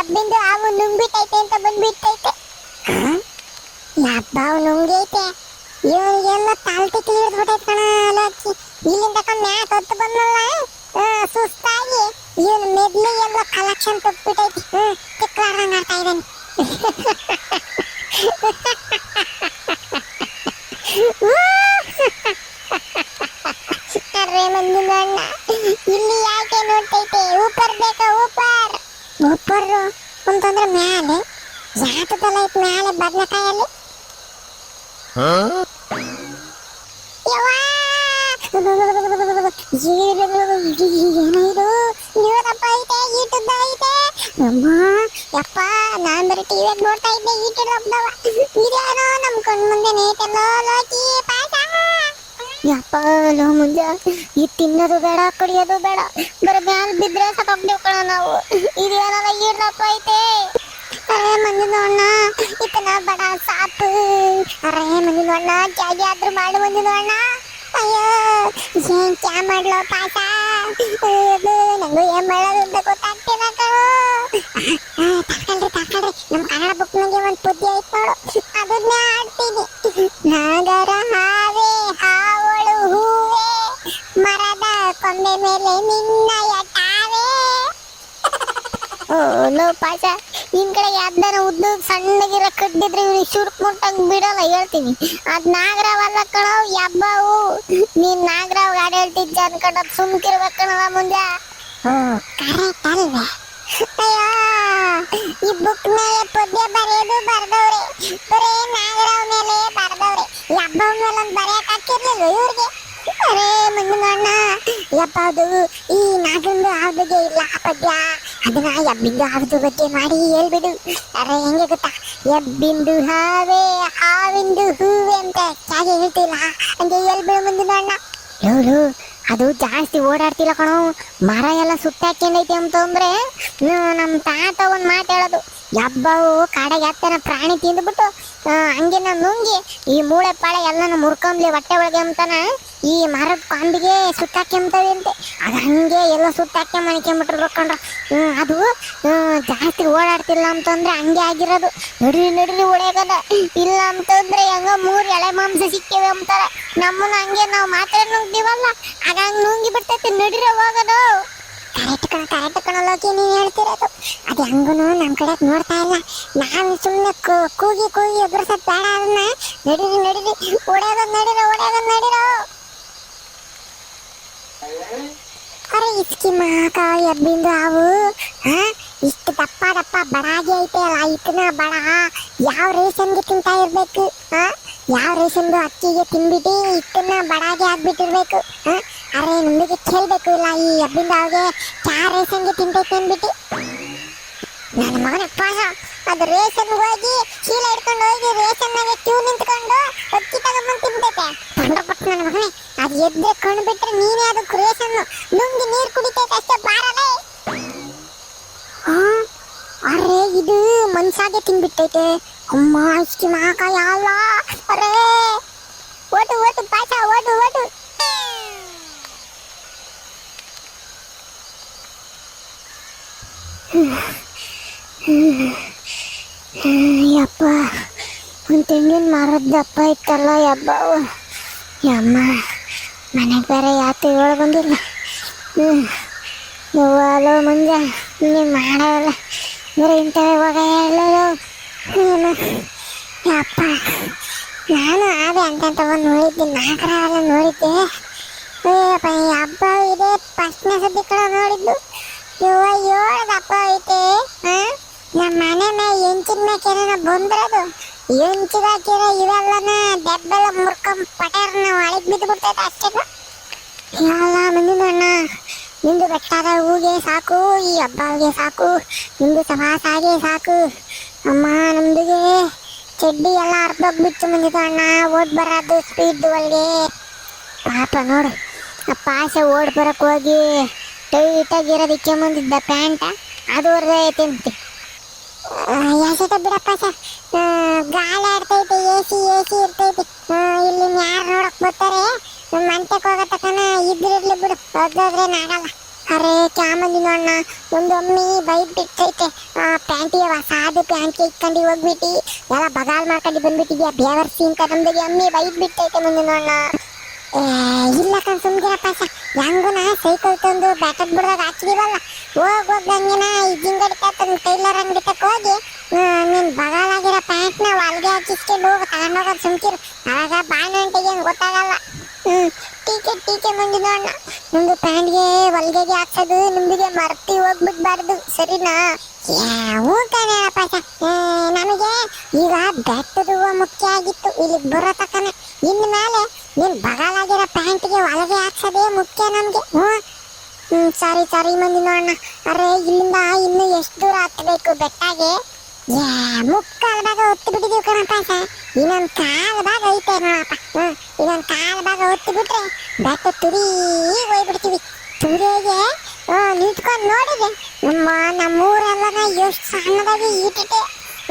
ಎಬ್ಬಿಂದು ಅವು ನುಂಗ್ಬಿಟ್ಟೈತೆ ಅಂತ ಬಂದ್ಬಿಟ್ಟೈತೆ. ಯಬ್ಬಾವು ನುಂಗೈತೆ, ಇವನಿಗೆಲ್ಲ ತಾಲ್ಟಿ ಕ್ಲಿಯರ್ ಹೊಟ್ಟೈತೆ ಕಣ. ಅಲಕ್ಕಿ ಇಲ್ಲಿಂದ ಮ್ಯಾಕ್ ಹೊತ್ತು ಬಂದಲ್ಲ, ಸುಸ್ತಾಗಿ ಇವನು ಮೆದ್ಲಿ ಎಲ್ಲ ಕಲೆಕ್ಷನ್ ತುಪ್ಪಿಟ್ಟೈತಿ. ತಿಕ್ಲಾಡ್ದಂಗೆ ಆಡ್ತಾ ಇದ್ದಾನೆ. ಅರೆ ಮಂಜುನ ಅಣ್ಣ, ಇಲ್ಲಿ ಯಾಕೆ ನೋಡ್ತೈತೆ? ಊಪರ್ ಬೇಕಾ? ಊಪರ್ ಊಪರ್ ಅಂತಂದ್ರೆ ಮ್ಯಾಲೆ ಜಾತದಲ್ಲ ಐತ್, ಮ್ಯಾಲೆ ಬದನೆಕಾಯಲ್ಲಿ. ಏನಿದು ನೀರಪ್ಪ ಐತೆ, ಈಟುದ್ದ ಐತೆ. ಅಮ್ಮ ಯಪ್ಪ, ನಾನ್ ಬರೀ ಟಿವಿಯಾಗ ನೋಡ್ತಾ ಇದ್ದೆ ಈಟು ಹಬ್ಬದವ. ಇದೇನೋ ನಮ್ ಕಣ್ ಮುಂದೆ ನೇತೆಲ್ಲೋ ಲೋಕಿ ಪಾಠ. ಯಪ್ಪ ಲೋ ಮುಂಜ, ಈ ತಿನ್ನೋದು ಬೇಡ, ಕುಡಿಯೋದು ಬೇಡ, ಬರೀ ಮ್ಯಾಲ್ ಬಿದ್ರೆ ಸತ್ತೋಗ್ದೇವ್ ಕಣ ನಾವು. ಇದೇನಲ್ಲ ಈಡ್ರಪ್ಪ ಐತೆ. ಅರೆ ಮಂಜುನಣ್ಣ, ಇತನ ಬಡ ಸಾಪು. ಅರೆ ಮಂಜುನಣ್ಣ, ಚಾಗಿ ಆದ್ರೂ ಮಾಡು ಮಂಜುನಣ್ಣ. ಅಯ್ಯೋ ಏನ್ ಕ್ಯಾ ಮಾಡ್ಲೋ ಪಾಠ, ನಂಗೂ ಏನ್ ಮಾಡೋದು ಅಂತ ಗೊತ್ತಾಗ್ತಿಲ್ಲ ಕಣೋ. ತಾಕಳ್ರಿ, ನಮ್ ಕನ್ನಡ ಬುಕ್ನಾಗೆ ಒಂದ್ ಪುದ್ಯ ಐತ್ ನೋಡು, ಅದನ್ನ ಆಡ್ತೀನಿ. ನಾಗರ ಹಾವೆ ಹಾವಳು ಹೂವೆ, ಮರದ ಕೊಂಬೆ ಮೇಲೆ ನಿನ್ನಯ ಟಾವೆ. ಓ ಲೋ ಪಾಶ, ನಿನ್ ಕಡೆ ಯಾವ್ದಾರ ಉದ್ದು ಸಣ್ಣಗಿರ ಕಡ್ಡಿದ್ರೆ ಇವ್ರಿಗೆ ಶುರುಕ್ ಮುಟ್ಟಂಗ್ ಬಿಡಲ್ಲ, ಹೇಳ್ತೀನಿ. ಅದ್ ನಾಗರಾವಲ್ಲ ಕಣವ್, ಯಬ್ಬಾವು. ನೀನ್ ನಾಗರಾವ್ ಗಾಡಿ ಹೇಳ್ತಿದ್ದ ಅನ್ಕೊಂಡ ಸುಮ್ಕಿರ್ಬೇಕ ಕಣವ ಮುಂಜ. ಕರೆಕ್ಟ್ ಅಲ್ವೇ? ಅಯ್ಯೋ, ಈ ಬುಕ್ ಮೇಲೆ ಪದ್ಯ ಬರೆಯೋದು ಬರ್ದವ್ರೆ, ಬರೇ ನಾಗರಾವ್ ಮೇಲೆ ಬರ್ದವ್ರೆ. ಯಬ್ಬಾವ್ ಮೇಲೆ ಒಂದ್ ಬರೆಯಕ್ ಹಾಕಿರ್ಲಿಲ್ಲ ಇವ್ರಿಗೆ. ಅರೆ ಮಂಜುನಣ್ಣ, ಯಪ್ಪ ಅದು ಈ ನಾಗಂದು ಆ ಬಗ್ಗೆ ಇಲ್ಲ ಪದ್ಯ, ಅದನ್ನ ಎಬ್ಬಿಂದು ಹಾವದು ಬಗ್ಗೆ ಮಾಡಿ ಹೇಳ್ಬಿಡು. ಅರೆ ಹೆಂಗೆ ಗೊತ್ತಾ, ಎಬ್ಬಿಂದು ಹಾವೆ ಹಾವಿಂದು ಹೂವೆ ಅಂತ ಹಾಗೆ ಹೇಳ್ತಿಲ್ಲ, ಹಂಗೆ ಹೇಳ್ಬಿಡು ಮಂಜುನಣ್ಣ. ಲೋ ಅದು ಜಾಸ್ತಿ ಓಡಾಡ್ತಿಲ್ಲ ಕಣೋ, ಮರ ಎಲ್ಲ ಸುತ್ತಾಕೈತಿ ಅಂತಂದ್ರೆ ನಮ್ಮ ತಾತ ಒಂದ್ ಮಾತು ಹೇಳೋದು, ಯಬ್ಬಾವು ಕಾಡೆಗೆ ಹತ್ತನ ಪ್ರಾಣಿ ತಿಂದ್ಬಿಟ್ಟು ಹಂಗೆ ನುಂಗಿ ಈ ಮೂಳೆ ಪಾಳೆ ಎಲ್ಲಾನು ಮುರ್ಕೊಂಬ್ಲಿ ಹೊಟ್ಟೆ ಒಳಗೆ ಅಂತಾನ ಈ ಮರದ ಕೊಂಬಿಗೆ ಸುತ್ತಾಕ್ಯಂತವೆ ಅಂತೆ. ಅದು ಹಂಗೆ ಎಲ್ಲ ಸುತ್ತಾಕ್ಯ ಮಣಿಕೊಂಬಿಟ್ಟಿರ್ಬೇಕು ಕಣ್ರ. ಅದು ಜಾಸ್ತಿ ಓಡಾಡ್ತಿಲ್ಲ ಅಂತಂದ್ರೆ ಹಂಗೆ ಆಗಿರೋದು. ನಡ್ರಿ ಹೊಡೆಯಗದ, ಇಲ್ಲ ಅಂತಂದ್ರೆ ಹೆಂಗ 3 ಎಳೆ ಮಾಂಸ ಸಿಕ್ಕಿವೆ ಅಂತಾರ. ನಮ್ಮನ್ನ ಹಂಗೆ ನಾವು ಮಾತ್ರ ನುಂಗ್ತೀವಲ್ಲ, ಆಗ ಹಂಗೆ ನುಂಗಿ ಬಿಡ್ತೈತಿ. ನಡಿರ ಹೋಗೋದು. ಕರೆಕ್ಟ್ ಕಣಲೋಕಿ ನೀನ್ ಹೇಳ್ತಿರೋದು. ಅದು ಹೆಂಗೂ ನಮ್ ಕಡೆ ನೋಡ್ತಾ ಇಲ್ಲ, ನಾನು ಸುಮ್ಮನೆ ಕೂಗಿ ಎದುರ್ಸೋದ್ ಬೇಡ. ಅದನ್ನ ನಡೀರಿ ಹೊಡೆಯೋದ್ ನಡೀರೋ. ಅರೆ ಇಸ್ಕಿ ಮಾಕ ಎಬ್ಬಿಂದು ಹಾವು ಇಷ್ಟು ದಪ್ಪ ಬಡಾಗಿ ಐತೆ ಅಲ್ಲ, ಇದನ್ನ ಬಡ ಯಾವ ರೇಷನ್ಗೆ ತಿಂತಾ ಇರ್ಬೇಕು? ಯಾವ ರೇಷನ್ದು ಅಕ್ಕಿಗೆ ತಿನ್ಬಿಟ್ಟು ಇದನ್ನ ಬಡಾಗಿ ಆಗ್ಬಿಟ್ಟಿರ್ಬೇಕು. ಅರೆ ನಮಗೆ ಕೇಳ್ಬೇಕು ಇಲ್ಲ, ಈ ಎಬ್ಬಿಂದ ಹಾವಿಗೆ ಚಾ ರೇಷನ್ಗೆ ತಿಂತೈತೆ ಅಂದ್ಬಿಟ್ಟು. ನನ್ನ ಮಗನಪ್ಪ, ಅದು ರೇಷನ್ಗೆ ಹೋಗಿ ಚೀಲ ಹಿಡ್ಕೊಂಡು ಹೋಗಿ ರೇಷನ್ನಾಗೆ ಕ್ಯೂ ನಿಂತ್ಕೊಂಡು ಅಕ್ಕಿ ತಗೊಂಡ್ಬಂದು ತಿಂತೈತೆ. ಪಂಡಪಟ್ಟು ನನ್ನ ಮಗನೇ, ಅದು ಎದ್ರೆ ಕಣ್ಣು ಬಿಟ್ರೆ ನೀನೇ ಅದಕ್ಕೆ ರೇಷನ್ನು ನುಂಗಿ ನೀರು ಕುಡಿತೈತೆ ಅಷ್ಟೇ, ಬಾರಲೇ. ಅರೆ ಇದು ಮನ್ಸಾಗೆ ತಿನ್ಬಿಟ್ಟೈತೆ. ಅಮ್ಮ ಇಷ್ಟು ಮಾಕ ಯಾವ. ಅರೆ ಓಟು ಪಾಠ ಓಟು. ಯಪ್ಪ, ಒಂದು ತೆಂಗಿನ ಮರದ ದಪ್ಪ ಇತ್ತಲ್ಲ ಯಬ್ಬಾವು. ಯಮ್ಮ ಮನೆಗೆ ಬೇರೆ ಯಾತು ಹೇಳ ಬಂದಿಲ್ಲ. ಹಲೋ ಮುಂಜ ನೀನು ಮಾಡೋಲ್ಲ, ಬರೀ ಇಂಥವೇ ಇವಾಗ ಹೇಳೋದು. ಯಪ್ಪ ನಾನು ಆದೆ ಅಂತ ಒಂದು ನೋಡಿದ್ದೆ, ನಾಗರಾವೆಲ್ಲ ನೋಡಿದ್ದೆ. ಹಬ್ಬ ಇದೆ ಫಸ್ಟ್ನೇ ಸದ್ಯ ಕಡೆ ನೋಡಿದ್ದು. 7 ದಪ್ಪ ಐತೆ. ನಮ್ಮ ಮನೆ ಮೇಲೆ ಎಂಚಿನ ಮೇಕೆನ ಬಂದ್ರದು, ಎಂಚಿದಾಕಿರ ಇವೆಲ್ಲನ ದೆಬ್ಬೆಲ್ಲ ಮುರ್ಕೊಂಡ್ ಪಟೇರ್ನ ಒಳಗೆ ಬಿದ್ದು ಬಿಡ್ತೈತೆ ಅಷ್ಟೇ. ಎಲ್ಲ ಮಂದಿನ ನಿಂದು ಬೆಟ್ಟಾದ ಹೂಗೆ ಸಾಕು, ಈ ಹಬ್ಬಗೆ ಸಾಕು, ನಿಂದು ಸಮಾಸಾಗೆ ಸಾಕು. ಅಮ್ಮ ನಮ್ದಿಗೆ ಚಡ್ಡಿ ಎಲ್ಲ ಅರ್ಧೋಗ್ಬಿಟ್ಟು ಮಂದಿದ ಅಣ್ಣ, ಓಡ್ ಬರೋದು ಸ್ಪೀಡ್ ಒಳಗೆ. ಪಾಪ ನೋಡು, ಆ ಪಾಸೆ ಓಡ್ ಬರಕ್ಕೆ ಹೋಗಿ ಟೈಟಾಗಿರೋದಕ್ಕೆ ಮುಂದಿದ್ದ ಪ್ಯಾಂಟ ಅದು ಹೊರಗೆ ಐತೆ ಅಂತೆ. ಯಾಸೈತೆ ಬಿಡಪ್ಪ ಸರ್, ಗಾಳಿ ಆಡ್ತೈತೆ, ಎ ಸಿ ಇರ್ತೈತಿ. ಇಲ್ಲಿ ಯಾರು ನೋಡಕ್ ಬರ್ತಾರೆ, ಮಂಟಕ್ಕೆ ಹೋಗೋ ತಕನ ಇದ್ರಿರ್ಲಿ ಬಿಡು, ಹೋಗೋದ್ರೇನಾಗಲ್ಲ. ಅರೆ ಕ್ಯಾಮಂದಿ ನೋಡಣ್ಣ ಒಂದು ಒಮ್ಮಿ ಬೈಕ್ ಬಿಟ್ಟೈತೆ ಪ್ಯಾಂಟಿಗೆ ಹೊಸಾದು ಪ್ಯಾಂಟ್ ಇಟ್ಕೊಂಡು ಹೋಗ್ಬಿಟ್ಟು ಎಲ್ಲ ಬಗಾಲ್ ಮಾಡ್ಕೊಂಡು ಬಂದ್ಬಿಟ್ಟಿದ್ಯಾ ಬೇವರ್ಸಿ ಅಂತ ನಮ್ದಿಗೆ ಅಮ್ಮಿ ಬೈಕ್ ಬಿಟ್ಟೈತೆ ಮುಂದೆ ನೋಡಣ್ಣ. ಇಲ್ಲ ಕಣ್ ಸುಮ್ಗಿರ ಪಾಸ ಹೆಂಗುನ ಸೈಕಲ್ ತಂದು ಬ್ಯಾಟದ್ ಬಿಡ್ದಾಗ ಹಾಕಿದೀವಲ್ಲ ಹೋಗಂಗಿನ ಇಜ್ಜಿಂಗಡಿ ತಂದು ಟೈಲರ್ ಅಂಗಡಿ ತಕ್ಕ ಹೋಗಿ ನೀನ್ ಬಗಾಲಾಗಿರೋ ಪ್ಯಾಂಟ್ನ ಹೊಲ್ಗೆ ಹಾಕಿಸ್ಕೊಂಡು ಹೋಗಿ ತಗೊಂಡೋಗೋದು ಸುಮ್ಕಿರು ಆಗ ಬಾಣಂಟಿಗೆ ಗೊತ್ತಾಗಲ್ಲ. ಟೀಕೆ ಮುಂದಿನ ಅಣ್ಣ ನಿಮ್ದು ಪ್ಯಾಂಟ್ಗೆ ಹೊಲ್ಗೆಗೆ ಹಾಕ್ಸೋದು ನಿಮ್ದಿಗೆ ಮರ್ತಿ ಹೋಗ್ಬಿಡ್ಬಾರ್ದು ಸರಿನಾ? ಹ್ಞೂ ಕಣೆ ಪಾಸ ನಮಗೆ ಈಗ ಬೆಟ್ಟದ ಹೂವು ಮುಖ್ಯ ಆಗಿತ್ತು ಇಲ್ಲಿಗೆ ಬರೋ ತಕ್ಕನೆ ಇನ್ನು ಮೇಲೆ ನೀನ್ ಬಗಾಲಾಗಿರೋ ಪ್ಯಾಂಟ್ಗೆ ಹೊಲಗೆ ಹಾಕ್ಸೋದೇ ಮುಖ್ಯ ನಮ್ಗೆ. ಸಾರಿ ಮಂದಿ ನೋಡೋಣ. ಅರೆ ಇಲ್ಲಿಂದ ಇನ್ನು ಎಷ್ಟು ದೂರ ಹತ್ತಬೇಕು ಬೆಟ್ಟಾಗೆ? ಮುಕ್ಕಾಲ್ ಭಾಗ ಹೊತ್ತು ಬಿಟ್ಟಿದೀವಿ ಕಣಪ್ಪ. ಇನ್ನೊಂದು ಕಾಲ್ ಭಾಗ ಐತೆ ನೋಡಪ್ಪ. ಇನ್ನೊಂದು ಕಾಲ್ ಭಾಗ ಹೊತ್ತು ಬಿಟ್ರೆ ಬೆಟ್ಟ ತುದಿಗೆ ಹೋಗ್ಬಿಡ್ತೀವಿ. ತುದಿಗೆ ನಿಂತ್ಕೊಂಡು ನೋಡಿದ್ರೆ ನಮ್ಮೂರೆಲ್ಲನ ಎಷ್ಟು ಸಣ್ಣದಾಗಿ ಇಟ್ಟಿಟ್ಟೆ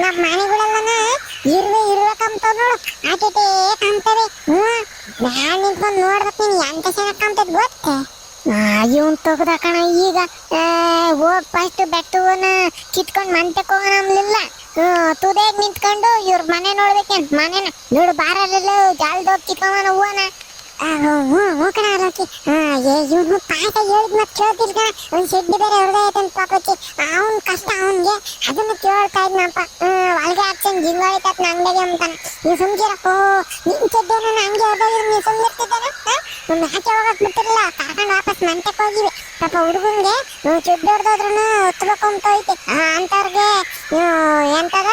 ನಮ್ಮ ಮನೆಗಳೆಲ್ಲನ ಇರ್ಬೇಕಂತ ನೋಡು ಆಟಿಟೇ ಕಾಣ್ತವೆ. ನಾನು ನಿಂತ್ಕೊಂಡು ನೋಡ್ಬೇಕು ನೀನು ಎಂತ ಚೆನ್ನಾಗಿ ಕಾಣ್ತದೆ ಗೊತ್ತೇ? ಇವನ್ ತೆಗ್ದ ಕಣ ಈಗ ಹೋಗ್ ಫಸ್ಟ್ ಬೆಟ್ಟವನ್ನ ಕಿತ್ಕೊಂಡು ಮಂಟಕ್ಕೆ ಹೋಗೋಣ ಅನ್ಲಿಲ್ಲ. ತುದೇಗ್ ನಿಂತ್ಕೊಂಡು ಇವ್ರ ಮನೆ ನೋಡ್ಬೇಕೇನ್ ಮನೆನ ನೋಡು ಬಾರಲ್ಲ ಜಾಲ್ದೋಗ್ ಕಿತ್ಕೊಂಡ ಹೂವನ. ಕಣ ಅಲೋಕಿ ಇವ್ನು ಪಾಠ ಹೇಳಿದ್ ಮತ್ತೆ ಕೇಳ್ತಿರ್ ಕಣ. ಒಂದ್ ಶೆಡ್ಡಿ ಬೇರೆ ಹೊರಗೆ ಐತಂತ ಪಾಪಚ್ಚಿ ಅವನ್ ಕಷ್ಟ ಅವನ್ಗೆ ಅದನ್ನು ಕೇಳ್ತಾ ಇದ್ನಪ್ಪ. ಹೊಲ್ಗೆ ಹಾಕ್ಸಂಗ್ ಜಿಂಗ ಹೊಳಿತತ್ ಅಂಗಡಿಗೆ ಅಂತಾನೆ. ನೀವು ಸುಮ್ಕಿರಕ್ಕೋ ನಿನ್ ಚೆಡ್ಡೇನ ಹಂಗೆ ಹೊರಗೆ ನೀವು ಸುಮ್ಮಿರ್ತಿದ್ದಾನೆ. ಒಂದು ಹಾಕಿ ಹೋಗಕ್ ಬಿಟ್ಟಿರಲ್ಲ ಕರ್ಕೊಂಡು ವಾಪಸ್ ಮಂಟಕ್ಕೆ ಹೋಗಿವಿ. ಪಾಪ ಹುಡುಗಂಗೆ ಚೆಡ್ಡು ಹೊಡೆದೋದ್ರೂ ಒತ್ತಬೇಕು ಅಂತ ಐತೆ ಅಂತವ್ರಿಗೆ ಎಂತದ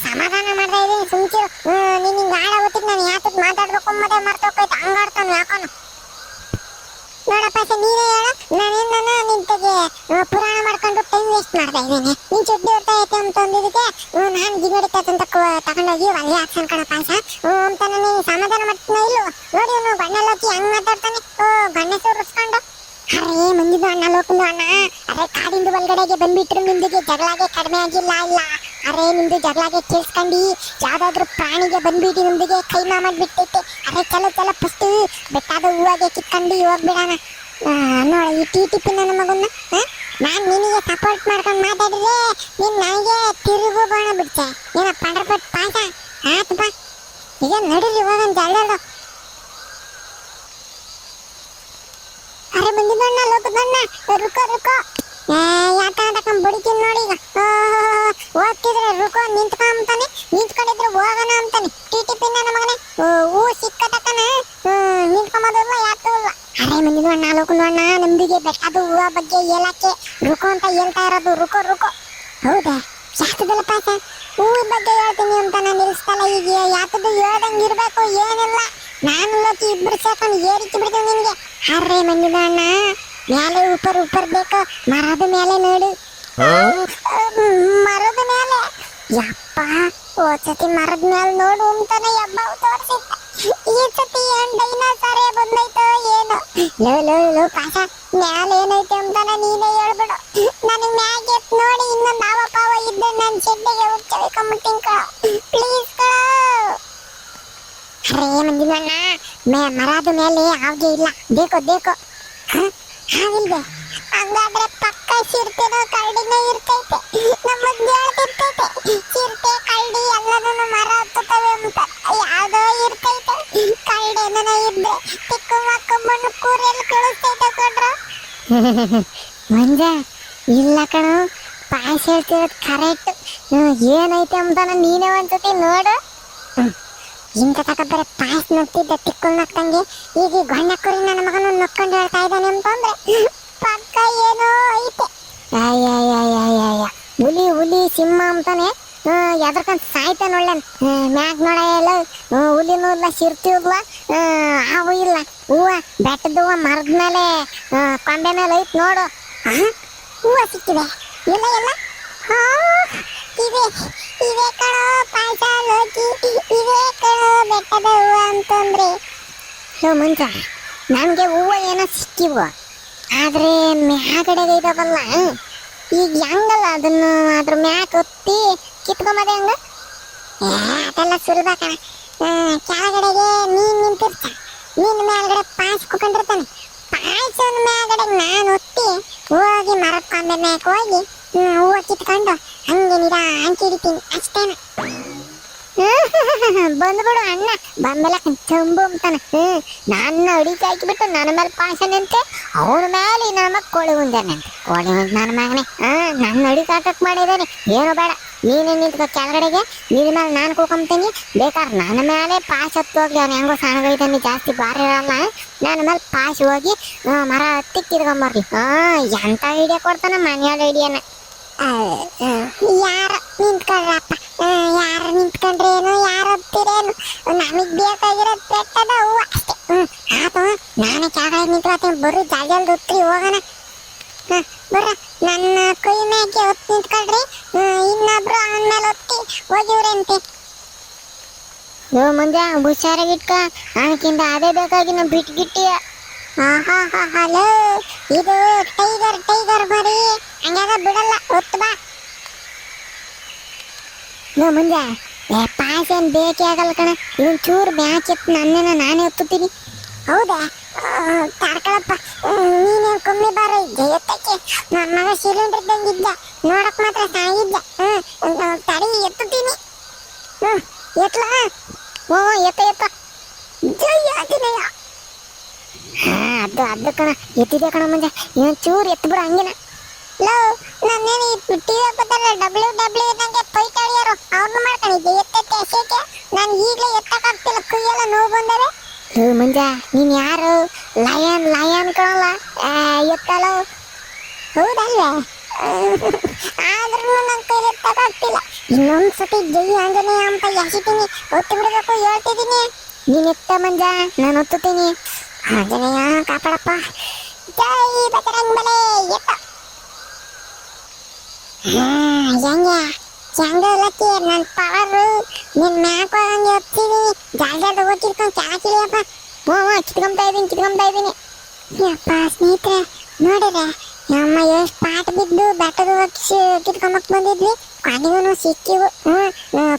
ಸಮಾಧಾನ ಮಾಡ್ತಾ ಇದೀನಿ ಸುಮ್ಕಿರು. ನೀನ್ ಹಿಂಗ ಆಡ ಗೊತ್ತಿದ್ ನಾನು ಯಾತಕ್ ಮಾತಾಡ್ಬೇಕು ಮತ್ತೆ ಮರ್ತೋಕೈತೆ ಹಂಗಾಡ್ತಾನೆ ಯಾಕೋನು ನೋಡಪ್ಪ. ನೀನೇ ಹೇಳು ನಾನೇನ ನಿಂತೆಗೆ ಪುರಾಣ ಮಾಡ್ಕೊಂಡು ಟೈಮ್ ವೇಸ್ಟ್ ಮಾಡ್ತಾ ಇದ್ದೇನೆ. ನೀನ್ ಚೆಡ್ಡಿ ಹೊಡ್ತಾ ಐತೆ ಅಂತ ಅಂದಿದ್ದಕ್ಕೆ ನಾನು ಗಿನ್ನಡಿತಂತ ತಗೊಂಡೋಗಿ ಹೊಲಿಗೆ ಹಾಕ್ಸನ್ ಕಣ ಪಾಯಸ ಅಂತ ನನಗೆ ಸಮಾಧಾನ ಮಾಡ್ತೀನ ಇಲ್ವ? ನೋಡಿ ಅವನು ಗಣ್ಣಲೋಕಿ ಹೆಂಗ್ ಮಾತಾಡ್ತಾನೆ ಗಣ್ಣಸು ರುಸ್ಕೊಂಡು. ಅರೇ ಮಂದಿದು ಅಣ್ಣ ಲೋಕಂದು ಅಣ್ಣ. ಅರೆ ಕಾಡಿಂದು ಒಳಗಡೆಗೆ ಬಂದ್ಬಿಟ್ರು ನಿಮ್ದಿಗೆ ಜಗಳಾಗೆ ಕಡಿಮೆ ಆಗಿಲ್ಲ ಇಲ್ಲ. ಅರೆ ನಿಮ್ದು ಜಗಳಾಗೆ ಕೇಳಿಸ್ಕೊಂಡು ಯಾವ್ದಾದ್ರು ಪ್ರಾಣಿಗೆ ಬಂದ್ಬಿಟ್ಟು ನಿಮ್ದಿಗೆ ಕೈಮಾ ಮಾಡ್ಬಿಟ್ಟೈತೆ. ಅರೆ ಚಲೋ ಫಸ್ಟ್ ಬೆಟ್ಟಾದ ಹೂವಾಗೆ ಕಿತ್ಕೊಂಡು ಹೋಗ್ಬಿಡೋಣ. ನೋಡಿ ಈ ಟಿಪಿ ನನ್ನ ಮಗನ್ನ ನಾನ್ ನಿನಗೆ ಸಪೋರ್ಟ್ ಮಾಡ್ಕೊಂಡು ಮಾತಾಡಿದ್ರೆ ನೀನ್ ನನಗೆ ತಿರುಗು ಬಾಣ ಬಿಡ್ತೆ ಏನ ಪಂಡ್ರಪಟ್ ಪಾಸ ಆತಪ್ಪ. ಈಗ ನಡೀರಿ ಹೋಗಂತ ಜಗಳಾಡೋ. ಅರೆ ಬಂದಿದ್ದಣ್ಣ ಲೋಕದಣ್ಣ ರುಕೋ ಯಾಕಂಡ್ ಬಡಿತೀನಿ ನೋಡಿ. ಈಗ ಹೋಗ್ತಿದ್ರೆ ರುಕೋ ನಿಂತ್ಕೊಂತಾನೆ ನಿಂತ್ಕೊಂಡಿದ್ರೆ ಹೋಗೋಣ ಅಂತಾನೆ. ಟಿಪಿ ನನ್ನ ಮಗನೇ ಹೂ ಸಿಕ್ಕ ತಕ್ಕನ ನಿಂತ್ಕೊಂಬೋದಿಲ್ಲ ಯಾತೂ ಇಲ್ಲ. ಅರೆ ಬಂದಿದ್ದು ಅಣ್ಣ ಲೋಕದ ಅಣ್ಣ ನಮ್ದಿಗೆ ಬೆಟ್ಟದ ಹೂವ ಬಗ್ಗೆ ಹೇಳಕ್ಕೆ ರುಕೋ ಅಂತ ಹೇಳ್ತಾ ಇರೋದು. ರುಕೋ ಹೌದಾ ಯಾತದಲ್ಲ ಪಾಸ ಹೂವಿನ ಬಗ್ಗೆ ಹೇಳ್ತೀನಿ ಅಂತ ನಾನು ನಿಲ್ಸ್ತಲ್ಲ. ಈಗ ಯಾತದು ಹೇಳ್ದಂಗೆ ಇರ್ಬೇಕು ಏನಿಲ್ಲ. ನಾನು ಲೋಕಿ ಇಬ್ರು ಸೇರ್ಕೊಂಡು ಏರಿಕೆ ಬಿಡ್ತೀವಿ ನಿನ್ಗೆ. ಅರೆ ಮಂದಿದ ಅಣ್ಣ ಮೇಲೆ ಉಪ್ಪರ್ ಬೇಕು ಮರದ ಮೇಲೆ ನೋಡು. ಮರದ ಮೇಲೆ ಯಪ್ಪ ಓದ್ಸತಿ ಮರದ ಮೇಲೆ ನೋಡು ಅಂತಾನೆ ಯಬ್ಬ ತೋರಿಸಿದ್ದ. ಈ ಸತಿ ಏನ್ ಡೈನೋಸಾರೇ ಬಂದೈತೋ ಏನೋ. ಲೋ ಪಾಸ ಮ್ಯಾಲ ಏನೈತೆ ಅಂತಾನೆ ನೀನೇ ಹೇಳ್ಬಿಡು. ನನಗೆ ಮ್ಯಾಗೆ ನೋಡಿ ಇನ್ನೊಂದು ಆವ ಪಾವ ಇದ್ದೆ ನನ್ನ ಚೆಡ್ಡಿಗೆ ಉಚ್ಚಬೇಕಂಬಿಟ್ಟಿಂಗ್ ಕಳ ಪ್ಲೀಸ್ ಕಳ. ಅರೇ ಮಂದಿನಣ್ಣ ಮರದ ಮೇಲೆ ಹಾಗೆ ಇಲ್ಲ ಬೇಕೋ ಹಾಗಿಲ್ದೆ ಹಂಗಾದ್ರೆ ಪಕ್ಕ ಚಿರತೆನೋ ಕರಡಿನೋ ಇರ್ತೈತೆ. ನಮ್ಮದ್ ಹೇಳ್ತಿರ್ತೈತೆ ಚಿರತೆ ಕರಡಿ ಎಲ್ಲದನ್ನು ಮರ ಹತ್ತುತ್ತವೆ ಅಂತ. ಯಾವ್ದೋ ಇರ್ತೈತೆ ಕರಡಿನ ಇದ್ರೆ ತಿಕ್ಕು ಮಕ್ಕ ಮಣ್ಣು ಕೂರೆಲ್ಲಿ ಕಳಿಸ್ತೈತೆ ಕೊಡ್ರ. ಮಂಜ ಇಲ್ಲ ಕಣೋ ಪಾಯಸ ಹೇಳ್ತಿರೋದು ಕರೆಕ್ಟ್. ಏನೈತೆ ಅಂತಾನ ನೀನೇ ಒಂದ್ಸತಿ ನೋಡು. ಇಂಥ ತಕ ಬರೀ ಪಾಯಸ ನಗ್ತಿದ್ದ ತಿಕ್ಕಲ್ ನಕ್ಕಂಗೆ ಈಗ ಗಂಡ ಕುರಿ ನನ್ನ ಮಗನ ನಕ್ಕೊಂಡು ಹೇಳ್ತಾ ಇದ್ದಾನೆ ಅಂತಂದ್ರೆ ಪಕ್ಕ ಏನೋ ಐತೆ. ಹುಲಿ ಸಿಂಹ ಅಂತಾನೆ ಎದ್ರಕಂತ ಸಾಯ್ತಾನ ಒಳ್ಳೆನ್ ಮ್ಯಾಗ್ ನೋಡ ಎಲ್ಲ ಹುಲಿನೂ ಇಲ್ಲ ಶಿರ್ತಿ ಇಲ್ಲ ಹಾವು ಇಲ್ಲ. ಹೂವ ಬೆಟ್ಟದ ಹೂವ ಮರದ ಮೇಲೆ ಕೊಂಬೆ ಮೇಲೆ ಐತ್ ನೋಡು. ಹೂವ ಸಿಕ್ಕಿದೆ ಎಲ್ಲ ಇವೆ ಕಣೋ ಪಾಯಸ ಲೋಕಿ ಇವೆ ಕಣೋ ಬೆಟ್ಟದ ಹೂವ ಅಂತಂದ್ರೆ. ಮುಂಚ ನಮ್ಗೆ ಹೂವ ಏನೋ ಸಿಕ್ಕಿವು ಆದ್ರೆ ಮ್ಯಾಗಡೆಗೆ ಇದಾವಲ್ಲ ಈಗ ಹೆಂಗಲ್ಲ ಅದನ್ನ ಅದ್ರ ಮ್ಯಾಕ್ ಒತ್ತಿ ಕಿತ್ಕೊಂಬದೆ ಹಂಗ. ಅದೆಲ್ಲ ಸುಲಭ ಕಣ. ಕೆಳಗಡೆಗೆ ನೀನ್ ನಿಂತಿರ್ತ ನೀನ್ ಮೇಲ್ಗಡೆ ಪಾಸ್ ಕುಕೊಂಡಿರ್ತಾನೆ. ಪಾಯಸದ ಮ್ಯಾಗಡೆ ನಾನು ಒತ್ತಿ ಹೋಗಿ ಮರದ ಕೊಂಬೆ ಮ್ಯಾಗ ಹೋಗಿ ಹೂವ ಕಿತ್ಕೊಂಡು ಹಂಗೆ ನಿಧಾನಕ್ಕೆ ಹಿಡಿತೀನಿ ಅಷ್ಟೇನ. ಬಂದ್ಬಿಡು ಅಣ್ಣ ಬಂಬಲಕ್ ಚಂಬು ಅಂತಾನೆ. ನನ್ನ ಅಡಿಕೆ ಹಾಕಿಬಿಟ್ಟು ನನ್ನ ಮೇಲೆ ಪಾಯಸನಂತೆ, ಅವನ ಮೇಲೆ ನನ್ನ ಮಗ ಕೋಳಿ ಉಂಡನಂತೆ. ಕೋಳಿ ಉಂಡ್ ನನ್ನ ಮಗನೇ ನನ್ನ ಅಡಿಕೆ ಹಾಕಕ್ ಮಾಡಿದಾನೆ. ಏನು ಬೇಡ, ನೀನೇ ನಿಂತ್ಕೊ ಕೆಳಗಡೆಗೆ, ನಿನ್ನ ಮೇಲೆ ನಾನು ಕೂಕೊಂತೀನಿ. ಬೇಕಾದ್ರೆ ನನ್ನ ಮೇಲೆ ಪಾಸ್ ಹತ್ತು ಹೋಗ್ಲಿ. ಅವ್ನು ಹೆಂಗೋ ಸಣ್ಣಗೈತಾನೆ, ಜಾಸ್ತಿ ಬಾರಿ ಇರಲ್ಲ. ನನ್ನ ಮೇಲೆ ಪಾಸ್ ಹೋಗಿ ಮರ ಹತ್ತಿ ಕಿತ್ಕೊಂಬರ್ಲಿ. ಎಂತ ಐಡಿಯಾ ಕೊಡ್ತಾನ ಮನೆಯಾದ ಐಡಿಯಾನ. ಯಾರು ನಿಂತ್ಕೊಳ್ರಪ್ಪ, ಯಾರು ನಿಂತ್ಕೊಂಡ್ರೇನು, ಯಾರು ಹತ್ತಿರೇನು, ನಮಗ್ ಬೇಕಾಗಿರೋದು ಬೆಟ್ಟದ ಹೂವು ಅಷ್ಟೇ. ಆತು, ನಾನೇ ಕೆಳಗಡೆ ನಿಂತ್ಕೊಳ್ತೀನಿ. ಬರ್ರಿ ಜಾಗಲ್ದು ಹೊತ್ರಿ ಹೋಗೋಣ. ಬರ್ರ ನನ್ನ ಕೈ ಮ್ಯಾಕೆ ಹೊತ್ತು ನಿಂತ್ಕೊಳ್ರಿ, ಇನ್ನೊಬ್ರು ಅವನ ಮೇಲೆ ಹೊತ್ತಿ ಹೋಗಿವ್ರಂತೆ. ಮುಂದೆ ಹುಷಾರಾಗಿಟ್ಕ, ಅವನಕ್ಕಿಂತ ಅದೇ ಬೇಕಾಗಿ ನಾವು ಬಿಟ್ಗಿಟ್ಟಿಯ. ಹಲೋ, ಇದು ಟೈಗರ್ ಮರಿ, ಹಂಗಾಗ ಬಿಡಲ್ಲ, ಹೊತ್ತು ಬಾ. ಮುಂದೆ ಪಾಯಸ ಏನ್ ಬೇಕೇ ಆಗಲ್ಲ ಕಣ. ಇದೊಂದು ಚೂರು ಮ್ಯಾಚ್ ಎತ್ತು ನನ್ನೇನ ನಾನೇ ಹೊತ್ತುತ್ತೀನಿ. ಹೌದಾ, ತಾಡ್ಕೊಳಪ್ಪ, ನೀನೇನು ಕಮ್ಮಿ ಬಾರ ಇದ್ದೆ ಎತ್ತಕ್ಕೆ. ನನ್ನ ಮಗ ಸಿಲಿಂಡರ್ ಇದ್ದಂಗಿದ್ದ, ನೋಡಕ್ ಮಾತ್ರ ಸಾಗಿದ್ದ. ತಡಿ ಎತ್ತುತ್ತೀನಿ. ಎತ್ತಲ, ಎತ್ತ ಜೈ ಆಂಜನೇಯ. ಅದು ಕಣ, ಎತ್ತಿದೆ ಕಣ ಮುಂಜೆ. ಇನ್ನೊಂದು ಚೂರು ಎತ್ತು ಬಿಡ ಹಂಗಿನ. ನಾನೇನು ಟಿವಿ ಹಾಕೋದಲ್ಲ, ಡಬ್ಲ್ಯೂ ನಂಗೆ ಪೈತಾಳಿಯರು ಅವ್ರನ್ನ ಮಾಡ್ಕೊಂಡಿದ್ದೆ. ಎತ್ತಕ್ಕೆ ಎಸೆಕೆ ನಾನು ಈಗಲೇ ಎತ್ತಕ್ಕಾಗ್ತಿಲ್ಲ, ಕೈಯೆಲ್ಲ ನೋವು ಬಂದವೆ. ಮುಂಜ ನೀನ್ ಯಾರು? ಲಯನ್ ಕಣಲ್ಲ, ಎತ್ತಲ್ಲ. ಹೌದಲ್ವೇ? ಆದ್ರೂ ನನ್ನ ಕೈ ಎತ್ತಕ್ಕಾಗ್ತಿಲ್ಲ. ಇನ್ನೊಂದ್ಸತಿ ಜೈ ಆಂಜನೇಯ ಅಂತ ಎಸಿತೀನಿ, ಒತ್ತು ಬಿಡಬೇಕು ಹೇಳ್ತಿದ್ದೀನಿ. ನೀನ್ ಎತ್ತ ಮಂಜ, ನಾನು ಒತ್ತುತ್ತೀನಿ. ಆಂಜನೇಯ ಕಾಪಾಡಪ್ಪ. ಜೈ ಬಜರಂಗ್ ಬಲೆ, ಎತ್ತ. ಹೆಂಗಲಕ್ಕೆ ನನ್ನ ಪವರು ನಿನ್ ಮ್ಯಾಕ್ ಹೋಗಂಗೆ ಹೋಗ್ತೀನಿ. ಜಾಗದ ಹೋಗಿರ್ಕೊಂಡು ಕೆಳಕಿಳಿಯಪ್ಪ. ಕಿತ್ಕೊಂತಾ ಇದ್ದೀನಿ. ಯಪ್ಪ ಸ್ನೇಹಿತರೆ, ನೋಡಿದ್ರೆ ನಮ್ಮ ಎಷ್ಟು ಪಾಠ ಬಿದ್ದು ಬೆಟ್ಟದ ಕಿತ್ಕೊಂಬಕ್ ಬಂದಿದ್ವಿ, ಕೊನೆಗೂ ಸಿಕ್ಕಿವು.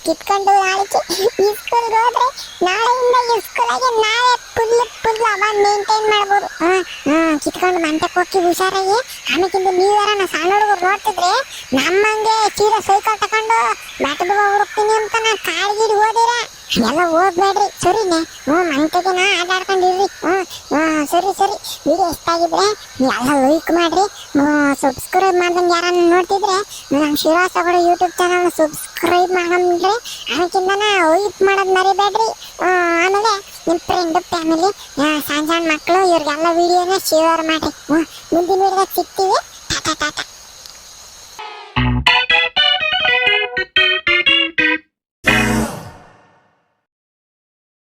ಕಿತ್ಕೊಂಡು ನಾಳೆಗೆ ಇಸ್ಕೂಲ್ಗೆ ಹೋದ್ರೆ ನಾಳೆಯಿಂದ ಇಸ್ಕೂಲಾಗೆ ನಾವೇ ಫುಲ್ ಅವ ಮೇಂಟೈನ್ ಮಾಡ್ಬೋದು. ಕಿತ್ಕೊಂಡು ಮಂಟಕ್ಕೆ ಹೋಗಿ ಹುಷಾರಾಗಿ. ಆಮೇಕಿಂದ ನೀವ್ಯಾರ ಸಣ್ಣ ಹುಡುಗರು ನೋಡ್ತಿದ್ರೆ ನಮ್ಮಂಗೆ ಸೀದಾ ಸೈಕಲ್ ತಕೊಂಡು ಬೆಟ್ಟದ ಹೋಗ್ತೀನಿ ಅಂತ ನಾ ಕಾಡ್ಗಿಡಿ ಹೋದಿರ ಎಲ್ಲ ಹೋಗ್ಬೇಡ್ರಿ, ಸರಿನೇ? ಮಂಟೆಗೆನ ಆಟಾಡ್ಕೊಂಡಿರ್ರಿ. ಸರಿ ವಿಡಿಯೋ ಇಷ್ಟ ಆಗಿದ್ರೆ ಎಲ್ಲ ಲೈಕ್ ಮಾಡ್ರಿ. ಸಬ್ಸ್ಕ್ರೈಬ್ ಮಾಡ್ದಂಗೆ ಯಾರನ್ನ ನೋಡ್ತಿದ್ರೆ ನಮ್ಮ ಶಿವರಾಸಗೌಡ ಯೂಟ್ಯೂಬ್ ಚಾನಲ್ನ ಸಬ್ಸ್ಕ್ರೈಬ್ ಮಾಡ್ಕೊಂಡ್ರಿ. ಅದಕ್ಕಿಂತ ವೈಪ್ ಮಾಡೋದು ಮರಿಬೇಡ್ರಿ. ಆಮೇಲೆ ನಿಮ್ಮ ಫ್ರೆಂಡು ಫ್ಯಾಮಿಲಿ ಸಣ್ಣ ಮಕ್ಕಳು ಇವ್ರಿಗೆಲ್ಲ ವಿಡಿಯೋನ ಶೇರ್ ಮಾಡ್ರಿ. ಮುಂದಿನ ವಿಡಿಯೋದಾಗ ಸಿಗ್ತೀವಿ. ಟಾಟಾ.